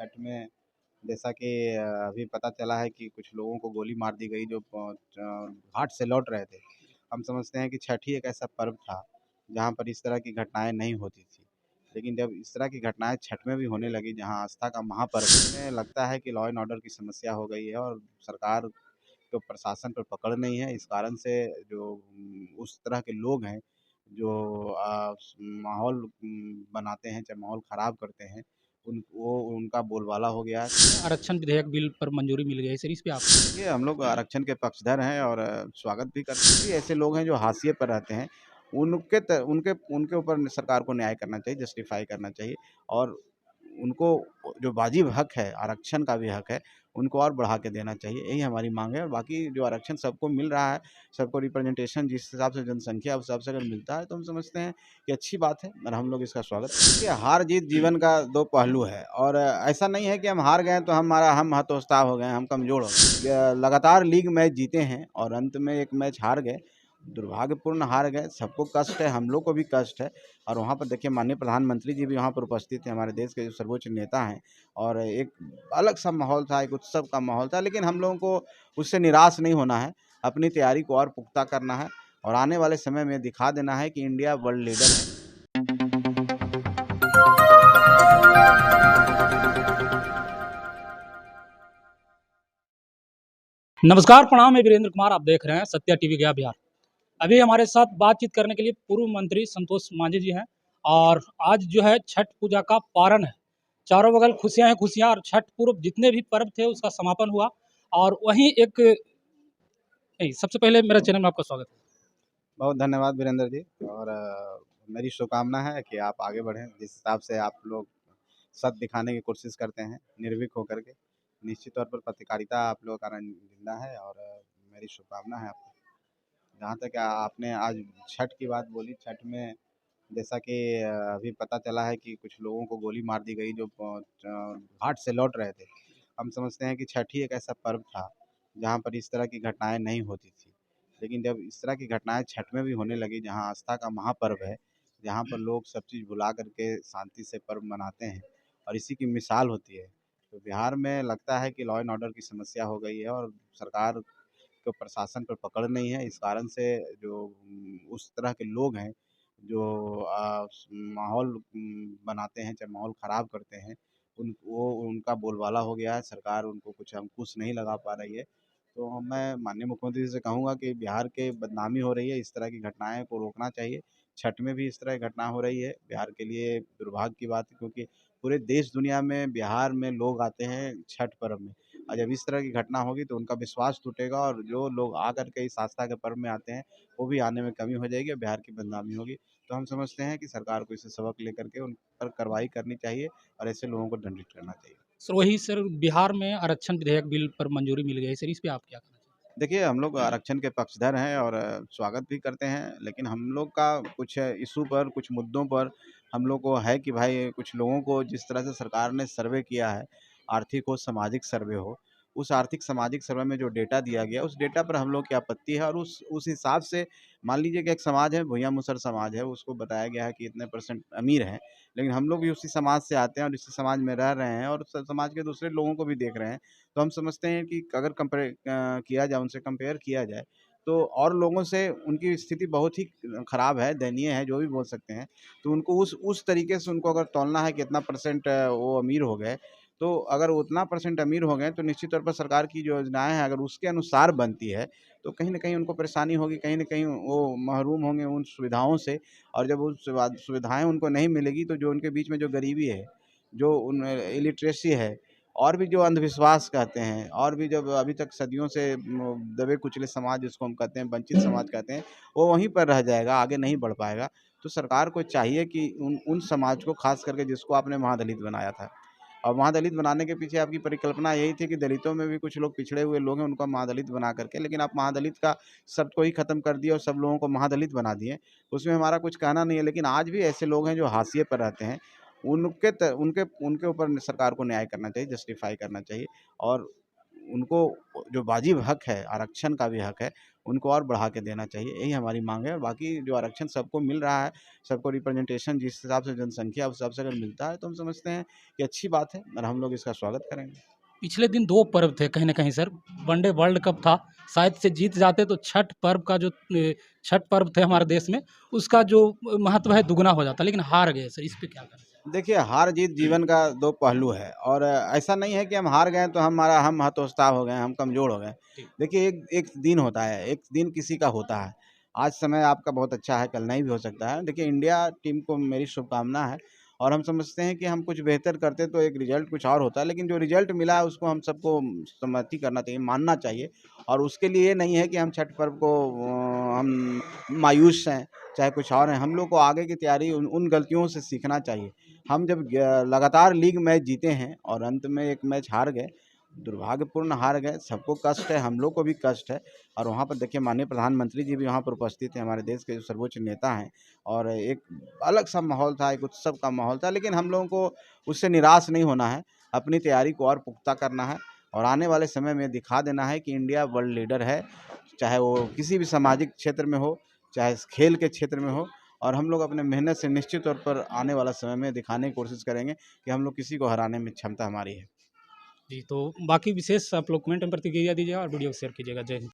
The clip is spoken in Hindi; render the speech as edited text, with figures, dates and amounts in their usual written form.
छठ में जैसा कि अभी पता चला है कि कुछ लोगों को गोली मार दी गई जो घाट से लौट रहे थे। हम समझते हैं कि छठ ही एक ऐसा पर्व था जहाँ पर इस तरह की घटनाएं नहीं होती थी। लेकिन जब इस तरह की घटनाएं छठ में भी होने लगी, जहाँ आस्था का महापर्व है, में लगता है कि लॉ एंड ऑर्डर की समस्या हो गई है और सरकार को प्रशासन पर पकड़ नहीं है। इस कारण से जो उस तरह के लोग हैं जो माहौल बनाते हैं, चाहे माहौल ख़राब करते हैं, उनका बोलबाला हो गया है। आरक्षण विधेयक बिल पर मंजूरी मिल गई है सर, इस पे आप देखिए, हम लोग आरक्षण के पक्षधर हैं और स्वागत भी करते हैं कि ऐसे लोग हैं जो हाशिए पर रहते हैं, उनके उनके ऊपर सरकार को न्याय करना चाहिए, जस्टिफाई करना चाहिए और उनको जो वाजिब हक है, आरक्षण का भी हक है, उनको और बढ़ा के देना चाहिए। यही हमारी मांग है और बाकी जो आरक्षण सबको मिल रहा है, सबको रिप्रेजेंटेशन जिस हिसाब से जनसंख्या उस हिसाब से अगर मिलता है तो हम समझते हैं कि अच्छी बात है और हम लोग इसका स्वागत देखिए, हार जीत जीवन का दो पहलू है और ऐसा नहीं है कि हम हार गए तो हम हतोत्साह हो गए, हम कमज़ोर हो गए। लगातार लीग मैच जीते हैं और अंत में एक मैच हार गए, दुर्भाग्यपूर्ण हार गए। सबको कष्ट है, हम लोग को भी कष्ट है और वहाँ पर देखिए माननीय प्रधानमंत्री जी भी वहाँ पर उपस्थित थे, हमारे देश के जो सर्वोच्च नेता हैं और एक अलग सा माहौल था, एक उत्सव का माहौल था। लेकिन हम लोगों को उससे निराश नहीं होना है, अपनी तैयारी को और पुख्ता करना है और आने वाले समय में दिखा देना है कि इंडिया वर्ल्ड लीडर है। नमस्कार, प्रणाम। मैं वीरेंद्र कुमार, आप देख रहे हैं सत्या टीवी गया बिहार। अभी हमारे साथ बातचीत करने के लिए पूर्व मंत्री संतोष मांझी जी हैं और आज जो है छठ पूजा का पारण है। चारों बगल खुशियां हैं, खुशियां। और छठ पूर्व जितने भी पर्व थे उसका समापन हुआ और वहीं एक नहीं, सबसे पहले मेरा चैनल में आपका स्वागत है। बहुत धन्यवाद वीरेंद्र जी और मेरी शुभकामना है कि आप आगे बढ़ें, जिस हिसाब से आप लोग सत्य दिखाने की कोशिश करते हैं निर्भीक होकर के। निश्चित तौर पर पत्रकारिता आप लोगों का रंग जिंदा है और मेरी शुभकामना है आपको। जहाँ तक आपने आज छठ की बात बोली, छठ में जैसा कि अभी पता चला है कि कुछ लोगों को गोली मार दी गई जो घाट से लौट रहे थे। हम समझते हैं कि छठ ही एक ऐसा पर्व था जहाँ पर इस तरह की घटनाएं नहीं होती थी। लेकिन जब इस तरह की घटनाएं छठ में भी होने लगी, जहाँ आस्था का महापर्व है, जहाँ पर लोग सब चीज़ भुला करके शांति से पर्व मनाते हैं और इसी की मिसाल होती है। तो बिहार में लगता है कि लॉ एंड ऑर्डर की समस्या हो गई है और सरकार को प्रशासन पर पकड़ नहीं है। इस कारण से जो उस तरह के लोग हैं जो माहौल बनाते हैं, चाहे माहौल ख़राब करते हैं, उनका बोलबाला हो गया है। सरकार उनको कुछ अंकुश नहीं लगा पा रही है। तो मैं माननीय मुख्यमंत्री जी से कहूँगा कि बिहार के बदनामी हो रही है, इस तरह की घटनाएँ को रोकना चाहिए। छठ में भी इस तरह की घटना हो रही है, बिहार के लिए दुर्भाग्य की बात है क्योंकि पूरे देश दुनिया में बिहार में लोग आते हैं छठ पर्व में और जब इस तरह की घटना होगी तो उनका विश्वास टूटेगा और जो लोग आकर के इस आस्था के पर्व में आते हैं, वो भी आने में कमी हो जाएगी और बिहार की बदनामी होगी। तो हम समझते हैं कि सरकार को इससे सबक लेकर के उन पर कार्रवाई करनी चाहिए और ऐसे लोगों को दंडित करना चाहिए। सर वही सर, बिहार में आरक्षण विधेयक बिल पर मंजूरी मिल गई है सर, इस पे आप क्या कहना चाहेंगे? देखिए, हम लोग आरक्षण के पक्षधर हैं और स्वागत भी करते हैं, लेकिन हम लोग का कुछ इश्यू पर, कुछ मुद्दों पर हम लोग को है कि भाई कुछ लोगों को जिस तरह से सरकार ने सर्वे किया है, आर्थिक हो, सामाजिक सर्वे हो, उस आर्थिक सामाजिक सर्वे में जो डेटा दिया गया, उस डेटा पर हम लोग की आपत्ति है और उस हिसाब से मान लीजिए कि एक समाज है, भूया मुसर समाज है, उसको बताया गया है कि इतने परसेंट अमीर हैं, लेकिन हम लोग भी उसी समाज से आते हैं और इसी समाज में रह रहे हैं और समाज के दूसरे लोगों को भी देख रहे हैं। तो हम समझते हैं कि अगर किया जाए, उनसे कंपेयर किया जाए तो और लोगों से उनकी स्थिति बहुत ही ख़राब है, दयनीय है, जो भी बोल सकते हैं। तो उनको उस तरीके से उनको अगर तौलना है कि इतना परसेंट वो अमीर हो गए, तो अगर उतना परसेंट अमीर हो गए तो निश्चित तौर पर सरकार की जो योजनाएँ हैं अगर उसके अनुसार बनती है, तो कहीं न कहीं उनको परेशानी होगी, कहीं न कहीं वो महरूम होंगे उन सुविधाओं से और जब वो सुविधाएँ उनको नहीं मिलेगी तो जो उनके बीच में जो गरीबी है, जो इलिटरेसी है और भी जो अंधविश्वास कहते हैं और भी जब अभी तक सदियों से दबे कुचले समाज जिसको हम कहते हैं, वंचित समाज कहते हैं, वो वहीं पर रह जाएगा, आगे नहीं बढ़ पाएगा। तो सरकार को चाहिए कि उन उन समाज को ख़ास करके जिसको आपने महादलित बनाया था और महादलित बनाने के पीछे आपकी परिकल्पना यही थी कि दलितों में भी कुछ लोग पिछड़े हुए लोग हैं, उनको महादलित बना करके, लेकिन आप महादलित का शब्द को ही ख़त्म कर दिए और सब लोगों को महादलित बना दिए। उसमें हमारा कुछ कहना नहीं है, लेकिन आज भी ऐसे लोग हैं जो हाशिए पर रहते हैं। उनके उनके ऊपर सरकार को न्याय करना चाहिए, जस्टिफाई करना चाहिए और उनको जो वाजिब हक है, आरक्षण का भी हक है, उनको और बढ़ा के देना चाहिए, यही हमारी मांग है। और बाकी जो आरक्षण सबको मिल रहा है, सबको रिप्रेजेंटेशन जिस हिसाब से जनसंख्या उस हिसाब से अगर मिलता है तो हम समझते हैं कि अच्छी बात है और हम लोग इसका स्वागत करेंगे। पिछले दिन 2 पर्व थे कहीं न कहीं सर, वनडे वर्ल्ड कप था, शायद से जीत जाते तो छठ पर्व का जो छठ पर्व थे हमारे देश में, उसका जो महत्व है दुगना हो जाता, लेकिन हार गए सर, इस पे क्या कहना चाहिए? देखिए, हार-जीत जीवन का 2 पहलू है और ऐसा नहीं है कि हम हार गए तो हम हतोत्साह हो गए, हम कमज़ोर हो गए। जी। देखिए, एक एक दिन होता है, एक दिन किसी का होता है। आज समय आपका बहुत अच्छा है, कल नहीं भी हो सकता है। देखिए, इंडिया टीम को मेरी शुभकामना है और हम समझते हैं कि हम कुछ बेहतर करते तो एक रिज़ल्ट कुछ और होता, लेकिन जो रिज़ल्ट मिला है उसको हम सबको सहमति करना चाहिए, मानना चाहिए और उसके लिए ये नहीं है कि हम छठ पर्व को हम मायूस हैं, चाहे कुछ और हैं। हम लोग को आगे की तैयारी उन उन गलतियों से सीखना चाहिए। हम जब लगातार लीग मैच जीते हैं और अंत में एक मैच हार गए, दुर्भाग्यपूर्ण हार गए, सबको कष्ट है, हम लोग को भी कष्ट है और वहाँ पर देखिए माननीय प्रधानमंत्री जी भी वहाँ पर उपस्थित हैं, हमारे देश के जो सर्वोच्च नेता हैं और एक अलग-सा माहौल था, एक उत्सव का माहौल था, लेकिन हम लोगों को उससे निराश नहीं होना है, अपनी तैयारी को और पुख्ता करना है और आने वाले समय में दिखा देना है कि इंडिया वर्ल्ड लीडर है, चाहे वो किसी भी सामाजिक क्षेत्र में हो, चाहे खेल के क्षेत्र में हो और हम लोग अपने मेहनत से निश्चित तौर पर आने वाला समय में दिखाने की कोशिश करेंगे कि हम लोग किसी को हराने में क्षमता हमारी है। जी, तो बाकी विशेष आप लोग कमेंट में प्रतिक्रिया दीजिएगा और वीडियो को शेयर कीजिएगा। जय हिंद।